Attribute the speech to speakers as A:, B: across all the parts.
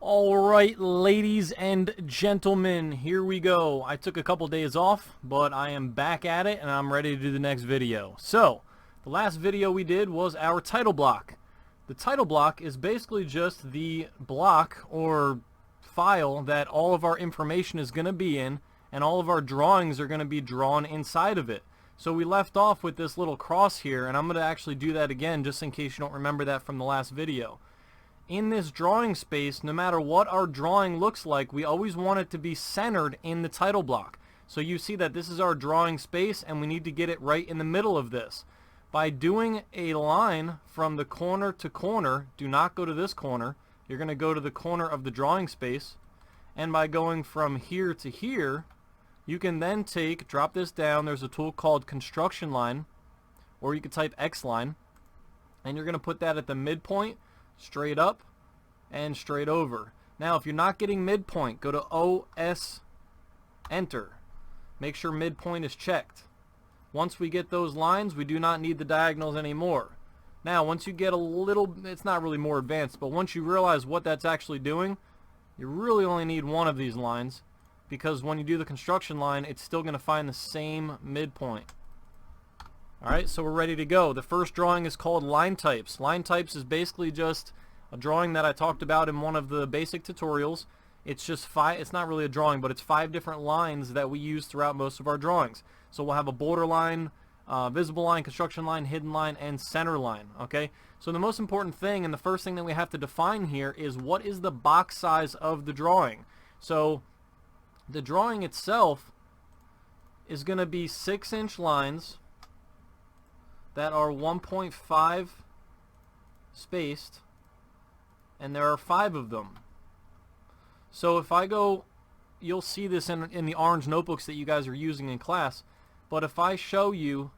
A: Alright, ladies and gentlemen, here we go. I took a couple days off, but I am back at it and I'm ready to do the next video. So, the last video we did was our title block. The title block is basically just the block or file that all of our information is going to be in, and all of our drawings are going to be drawn inside of it. So we left off with this little cross here, and I'm going to actually do that again just in case you don't remember that from the last video. In this drawing space, no matter what our drawing looks like, we always want it to be centered in the title block. So you see that this is our drawing space and we need to get it right in the middle of this. By doing a line from the corner to corner, do not go to this corner, you're going to go to the corner of the drawing space, and by going from here to here, you can then drop this down, there's a tool called construction line, or you could type X line, and you're going to put that at the midpoint, straight up and straight over. Now if you're not getting midpoint, go to OS, enter. Make sure midpoint is checked. Once we get those lines, we do not need the diagonals anymore. Now once you get a little, it's not really more advanced, but once you realize what that's actually doing, you really only need one of these lines, because when you do the construction line, it's still going to find the same midpoint. Alright, so we're ready to go. The first drawing is called line types. Line types is basically just a drawing that I talked about in one of the basic tutorials. It's just it's not really a drawing, but it's 5 different lines that we use throughout most of our drawings. So we'll have a border line, visible line, construction line, hidden line, and center line. Okay, so the most important thing and the first thing that we have to define here is what is the box size of the drawing. So the drawing itself is going to be 6-inch lines that are 1.5 spaced, and there are 5 of them. So if I go, you'll see this in the orange notebooks that you guys are using in class, but if I show you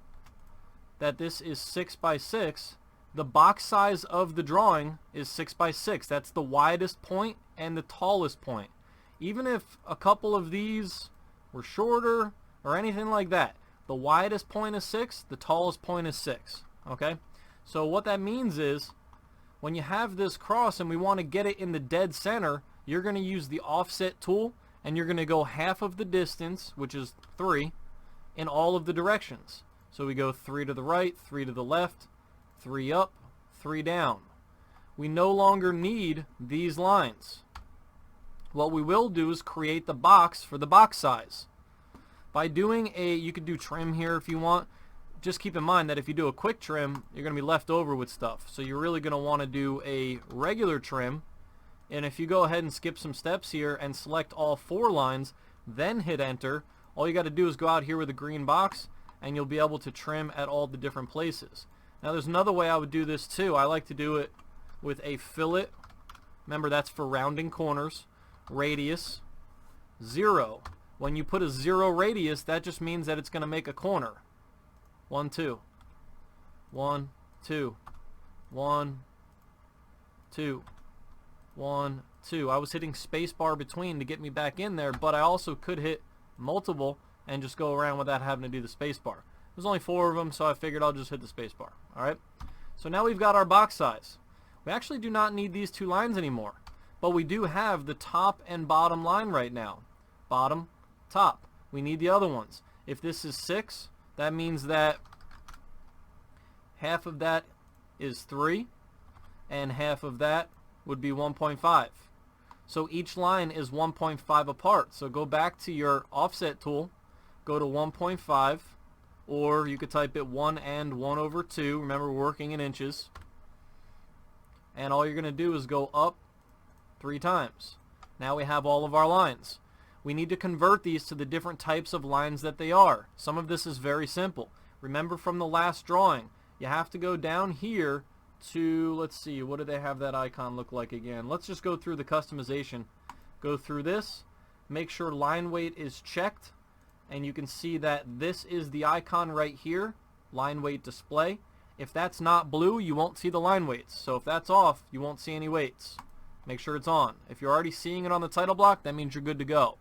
A: that this is 6 by 6, the box size of the drawing is 6 by 6. That's the widest point and the tallest point. Even if a couple of these were shorter or anything like that, the widest point is 6, the tallest point is 6. Okay? So what that means is, when you have this cross and we want to get it in the dead center, you're going to use the offset tool, and you're going to go half of the distance, which is 3, in all of the directions. So we go 3 to the right, 3 to the left, 3 up, 3 down. We no longer need these lines. What we will do is create the box for the box size. By doing you could do trim here if you want. Just keep in mind that if you do a quick trim, you're going to be left over with stuff. So you're really going to want to do a regular trim. And if you go ahead and skip some steps here and select all 4 lines, then hit enter, all you got to do is go out here with a green box and you'll be able to trim at all the different places. Now there's another way I would do this too. I like to do it with a fillet. Remember, that's for rounding corners. Radius 0. When you put a 0 radius, that just means that it's going to make a corner. 1, 2. 1, 2. 1, 2. 1, 2. I was hitting spacebar between to get me back in there, but I also could hit multiple and just go around without having to do the spacebar. There's only 4 of them, so I figured I'll just hit the spacebar. Alright? So now we've got our box size. We actually do not need these 2 lines anymore, but we do have the top and bottom line right now. Bottom, top. We need the other ones. If this is 6, that means that half of that is 3 and half of that would be 1.5. So each line is 1.5 apart. So go back to your offset tool, go to 1.5, or you could type it 1 and 1 over 2. Remember, we're working in inches. And all you're going to do is go up 3 times. Now we have all of our lines. We need to convert these to the different types of lines that they are. Some of this is very simple. Remember from the last drawing, you have to go down here to, let's see, what do they have that icon look like again? Let's just go through the customization. Go through this, make sure line weight is checked, and you can see that this is the icon right here, line weight display. If that's not blue, you won't see the line weights. So if that's off, you won't see any weights. Make sure it's on. If you're already seeing it on the title block, that means you're good to go.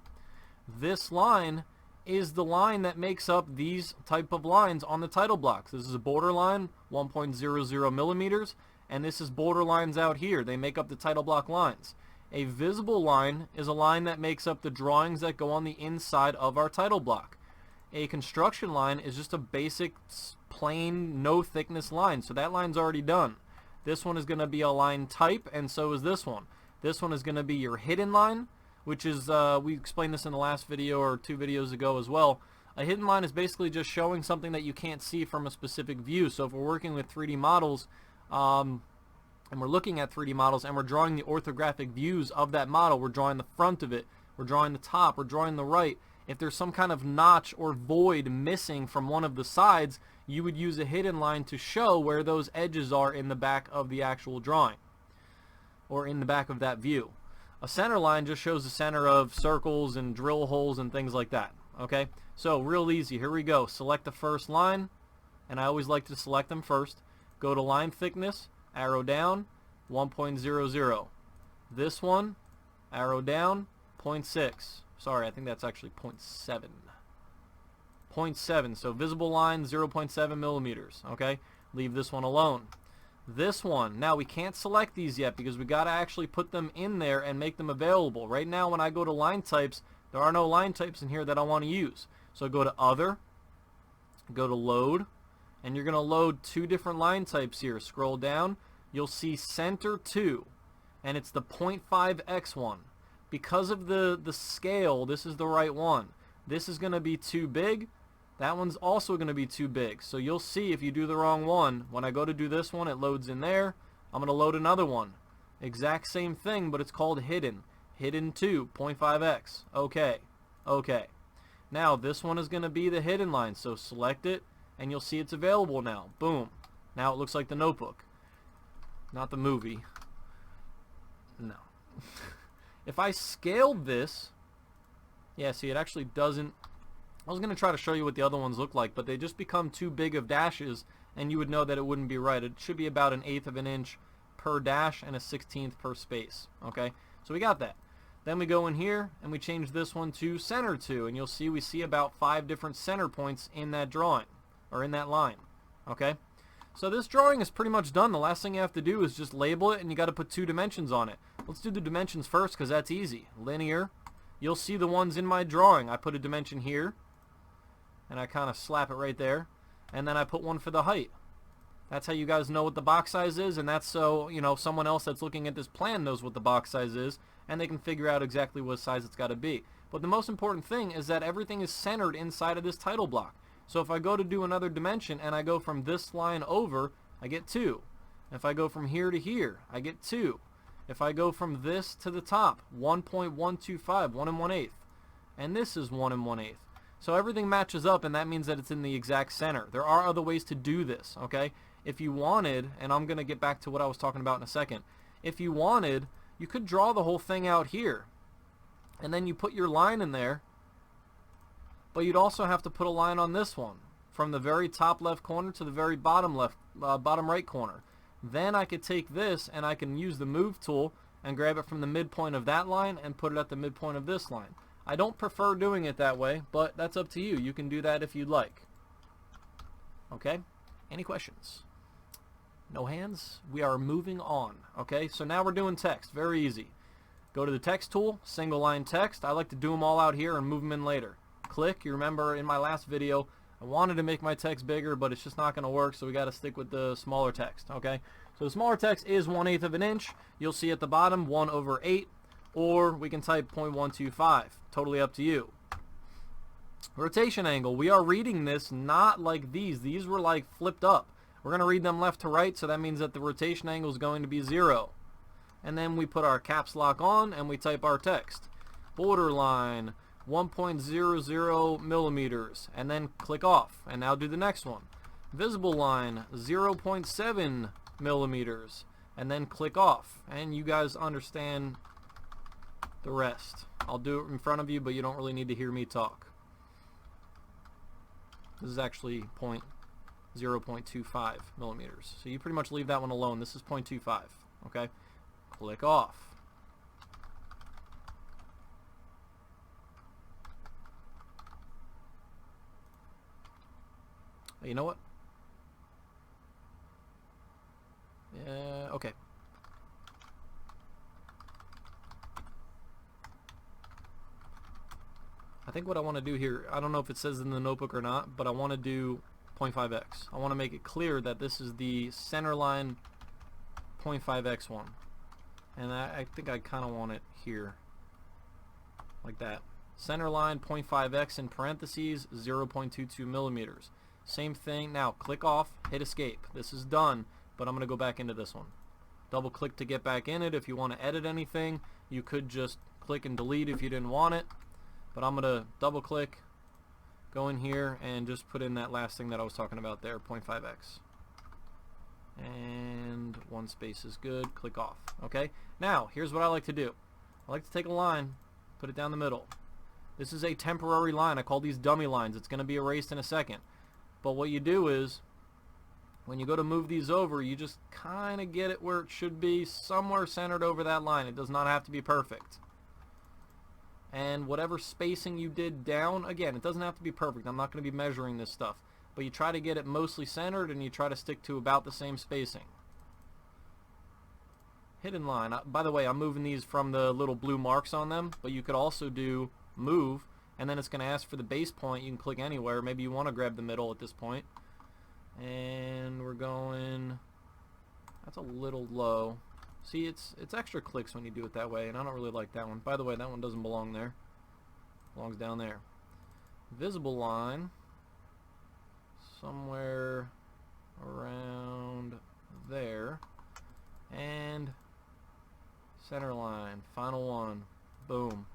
A: This line is the line that makes up these type of lines on the title blocks. This is a border line, 1.00 millimeters, and this is border lines out here. They make up the title block lines. A visible line is a line that makes up the drawings that go on the inside of our title block. A construction line is just a basic plain no thickness line, so that line's already done. This one is going to be a line type, and so is this one. This one is going to be your hidden line, which is, we explained this in the last video or 2 videos ago as well. A hidden line is basically just showing something that you can't see from a specific view. So if we're working with 3D models, and we're looking at 3D models and we're drawing the orthographic views of that model, we're drawing the front of it, we're drawing the top, we're drawing the right. If there's some kind of notch or void missing from one of the sides, you would use a hidden line to show where those edges are in the back of the actual drawing, or in the back of that view. A center line just shows the center of circles and drill holes and things like that. Okay, so real easy. Here we go. Select the first line, and I always like to select them first. Go to line thickness, arrow down, 1.00. This one, arrow down, 0.6. Sorry, I think that's actually 0.7. 0.7, so visible line 0.7 millimeters. Okay, leave this one alone. This one, now we can't select these yet because we got to actually put them in there and make them available. Right now when I go to line types, there are no line types in here that I want to use. So go to other, go to load, and you're going to load 2 different line types here. Scroll down, you'll see center 2, and it's the 0.5x one. Because of the scale, this is the right one. This is going to be too big. That one's also going to be too big. So you'll see if you do the wrong one, when I go to do this one, it loads in there. I'm going to load another one. Exact same thing, but it's called hidden. Hidden 2, 0.5x. Okay. Okay. Now this one is going to be the hidden line. So select it, and you'll see it's available now. Boom. Now it looks like the Notebook. Not the movie. No. If I scaled this, yeah, see, it actually doesn't. I was going to try to show you what the other ones look like, but they just become too big of dashes, and you would know that it wouldn't be right. It should be about 1/8 of an inch per dash and 1/16 per space. Okay, so we got that. Then we go in here and we change this one to center 2, and you'll see we see about 5 different center points in that drawing, or in that line. Okay, so this drawing is pretty much done. The last thing you have to do is just label it, and you got to put 2 dimensions on it. Let's do the dimensions first because that's easy. Linear. You'll see the ones in my drawing. I put a dimension here, and I kind of slap it right there, and then I put one for the height. That's how you guys know what the box size is, and that's so, you know, someone else that's looking at this plan knows what the box size is, and they can figure out exactly what size it's got to be. But the most important thing is that everything is centered inside of this title block. So if I go to do another dimension and I go from this line over, I get 2. If I go from here to here, I get 2. If I go from this to the top, 1.125, 1 1/8. And this is 1 1/8. So everything matches up, and that means that it's in the exact center. There are other ways to do this, okay? If you wanted, and I'm going to get back to what I was talking about in a second. If you wanted, you could draw the whole thing out here. And then you put your line in there. But you'd also have to put a line on this one, from the very top left corner to the very bottom right corner. Then I could take this and I can use the move tool and grab it from the midpoint of that line and put it at the midpoint of this line. I don't prefer doing it that way, but that's up to you. You can do that if you'd like. Okay? Any questions? No hands? We are moving on. Okay? So now we're doing text. Very easy. Go to the text tool, single line text. I like to do them all out here and move them in later. Click. You remember in my last video, I wanted to make my text bigger, but it's just not going to work, so we got to stick with the smaller text. Okay? So the smaller text is 1/8 of an inch. You'll see at the bottom 1/8, or we can type 0.125. Totally up to you. Rotation angle. We are reading this not like these. These were like flipped up. We're going to read them left to right, so that means that the rotation angle is going to be 0. And then we put our caps lock on and we type our text. Borderline 1.00 millimeters, and then click off. And now do the next one. Visible line 0.7 millimeters, and then click off. And you guys understand the rest. I'll do it in front of you, but you don't really need to hear me talk. This is actually 0.25 millimeters. So you pretty much leave that one alone. This is 0.25. Okay? Click off. You know what? Okay. think what I want to do here, I don't know if it says in the notebook or not, but I want to do 0.5x. I want to make it clear that this is the center line 0.5x one. And I think I kind of want it here. Like that. Center line 0.5x in parentheses 0.22 millimeters. Same thing. Now click off, hit escape. This is done, but I'm going to go back into this one. Double click to get back in it. If you want to edit anything, you could just click and delete if you didn't want it. But I'm going to double click, go in here, and just put in that last thing that I was talking about there, 0.5x. And one space is good. Click off. Okay? Now, here's what I like to do. I like to take a line, put it down the middle. This is a temporary line. I call these dummy lines. It's going to be erased in a second. But what you do is, when you go to move these over, you just kind of get it where it should be, somewhere centered over that line. It does not have to be perfect. And whatever spacing you did down, again, it doesn't have to be perfect. I'm not going to be measuring this stuff. But you try to get it mostly centered, and you try to stick to about the same spacing. Hidden line. By the way, I'm moving these from the little blue marks on them, but you could also do move, and then it's going to ask for the base point. You can click anywhere. Maybe you want to grab the middle at this point. And we're going, that's a little low. See, it's extra clicks when you do it that way, and I don't really like that one. By the way, that one doesn't belong there. Belongs down there. Visible line, somewhere around there. And center line, final one. Boom.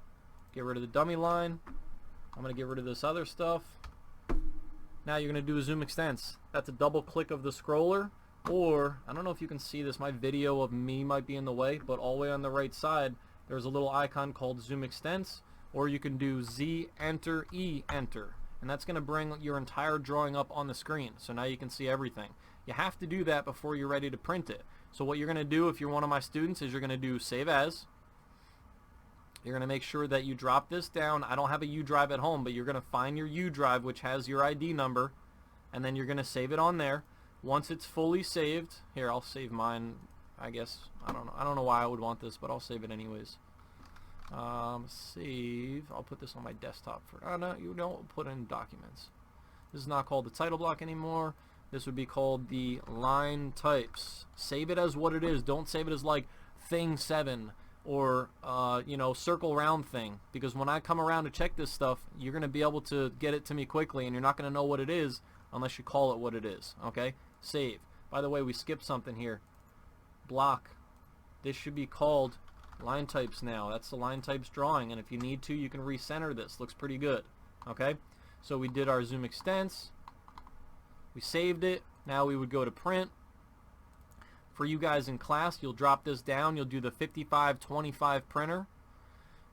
A: Get rid of the dummy line. I'm going to get rid of this other stuff. Now you're going to do a zoom extents. That's a double click of the scroller, or I don't know if you can see this, my video of me might be in the way, but all the way on the right side there's a little icon called zoom extents, or you can do Z enter E enter, and that's going to bring your entire drawing up on the screen, so now you can see everything. You have to do that before you're ready to print it. So what you're going to do if you're one of my students is you're going to do save as. You're going to make sure that you drop this down. I don't have a U drive at home, but you're going to find your U drive, which has your ID number, and then you're going to save it on there. Once it's fully saved, here, I'll save mine, I guess. I don't know why I would want this, but I'll save it anyways. Save. I'll put this on my desktop for. Oh no, you don't put in documents. This is not called the title block anymore. This would be called the line types. Save it as what it is. Don't save it as like thing 7. Or you know, circle round thing, because when I come around to check this stuff, you're going to be able to get it to me quickly, and you're not going to know what it is unless you call it what it is. Okay, save. By the way, we skipped something here. Block. This should be called line types now. That's the line types drawing, and if you need to, you can recenter this. Looks pretty good. Okay, so we did our zoom extents, we saved it. Now we would go to print. For you guys in class, you'll drop this down. You'll do the 5525 printer.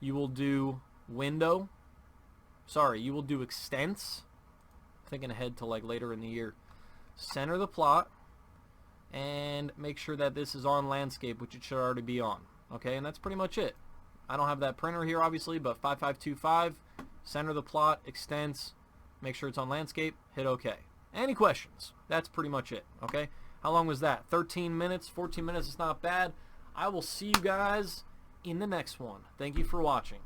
A: You will do window. Sorry, you will do extents. Thinking ahead to like later in the year. Center the plot and make sure that this is on landscape, which it should already be on. Okay, and that's pretty much it. I don't have that printer here obviously, but 5525, center the plot, extents, make sure it's on landscape, hit OK. Any questions? That's pretty much it. Okay. How long was that? 13 minutes, 14 minutes, it's not bad. I will see you guys in the next one. Thank you for watching.